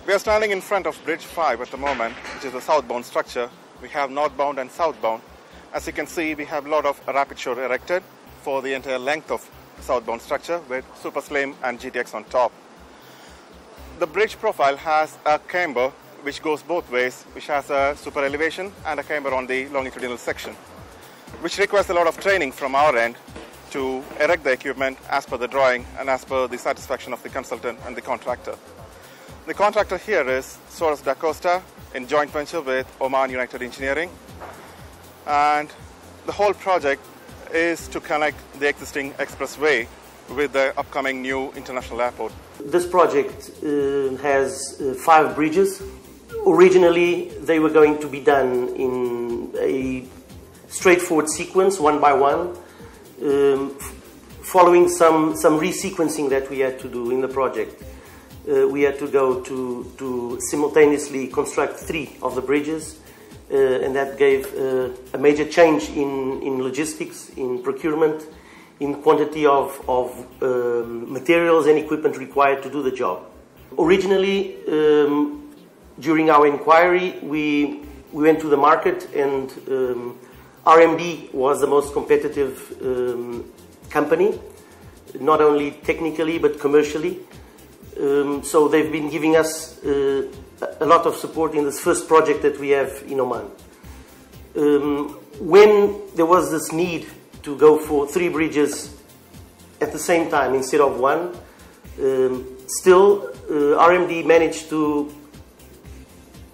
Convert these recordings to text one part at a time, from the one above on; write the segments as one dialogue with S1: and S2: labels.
S1: We are standing in front of Bridge 5 at the moment, which is a southbound structure. We have northbound and southbound. As you can see, we have a lot of rapid shore erected for the entire length of the southbound structure with Super Slim and GTX on top. The bridge profile has a camber which goes both ways, which has a super elevation and a camber on the longitudinal section, which requires a lot of training from our end to erect the equipment as per the drawing and as per the satisfaction of the consultant and the contractor. The contractor here is Soares Costa in joint venture with Oman United Engineering, and the whole project is to connect the existing expressway with the upcoming new international airport.
S2: This project has 5 bridges. Originally, they were going to be done in a straightforward sequence, one by one, following some resequencing that we had to do in the project. We had to go to simultaneously construct 3 of the bridges, and that gave a major change in logistics, in procurement, in quantity of materials and equipment required to do the job. Originally, during our inquiry, we went to the market, and RMD was the most competitive company, not only technically but commercially. So they've been giving us a lot of support in this first project that we have in Oman. When there was this need to go for 3 bridges at the same time instead of 1, still RMD managed to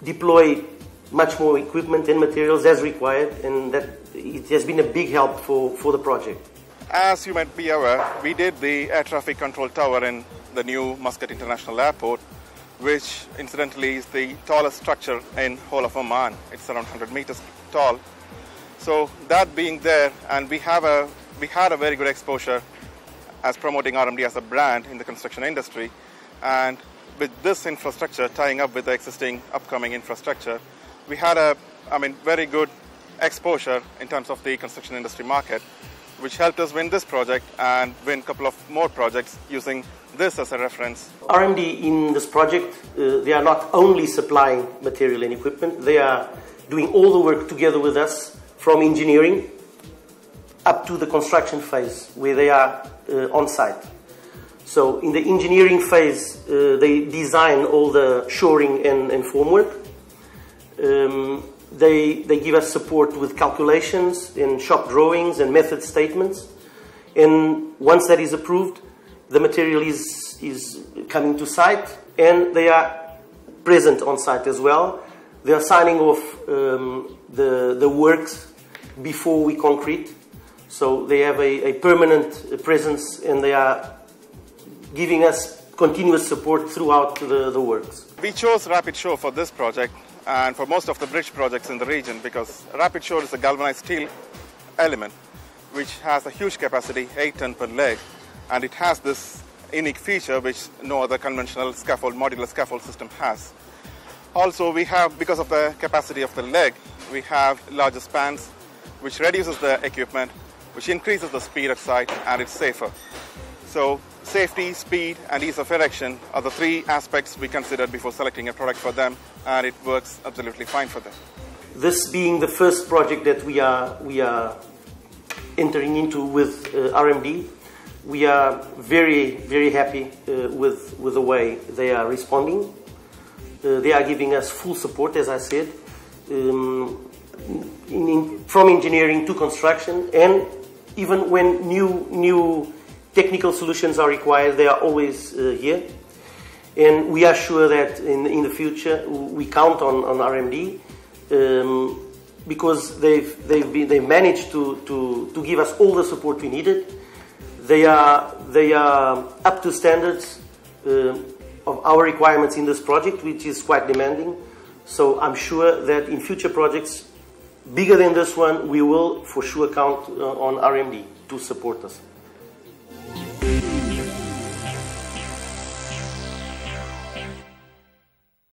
S2: deploy much more equipment and materials as required, and that it has been a big help for the project.
S1: As you might be aware, we did the air traffic control tower in the new Muscat International Airport, which incidentally is the tallest structure in whole of Oman. It's around 100 meters tall. So that being there, and we had a very good exposure as promoting RMD as a brand in the construction industry, and with this infrastructure tying up with the existing upcoming infrastructure, we had a very good exposure in terms of the construction industry market, which helped us win this project and win a couple of more projects using this as a reference.
S2: RMD in this project, they are not only supplying material and equipment, they are doing all the work together with us from engineering up to the construction phase where they are on site. So in the engineering phase, they design all the shoring and formwork. They give us support with calculations and shop drawings and method statements. And once that is approved, the material is coming to site, and they are present on site as well. They are signing off the works before we concrete. So they have a permanent presence, and they are giving us continuous support throughout the works.
S1: We chose rapid shore for this project and for most of the bridge projects in the region because rapid shore is a galvanized steel element which has a huge capacity, 8 tons per leg, and it has this unique feature which no other conventional scaffold, modular scaffold system has. Also, we have, because of the capacity of the leg, we have larger spans which reduces the equipment, which increases the speed at site, and it's safer. So safety, speed and ease of erection are the 3 aspects we considered before selecting a product for them, and it works absolutely fine for them.
S2: This being the first project that we are entering into with RMD, we are very, very happy with the way they are responding. They are giving us full support, as I said, from engineering to construction, and even when new technical solutions are required, they are always here. And we are sure that in the future we count on RMD because they've managed to give us all the support we needed. They are up to standards of our requirements in this project, which is quite demanding. So I'm sure that in future projects bigger than this one, we will for sure count on RMD to support us.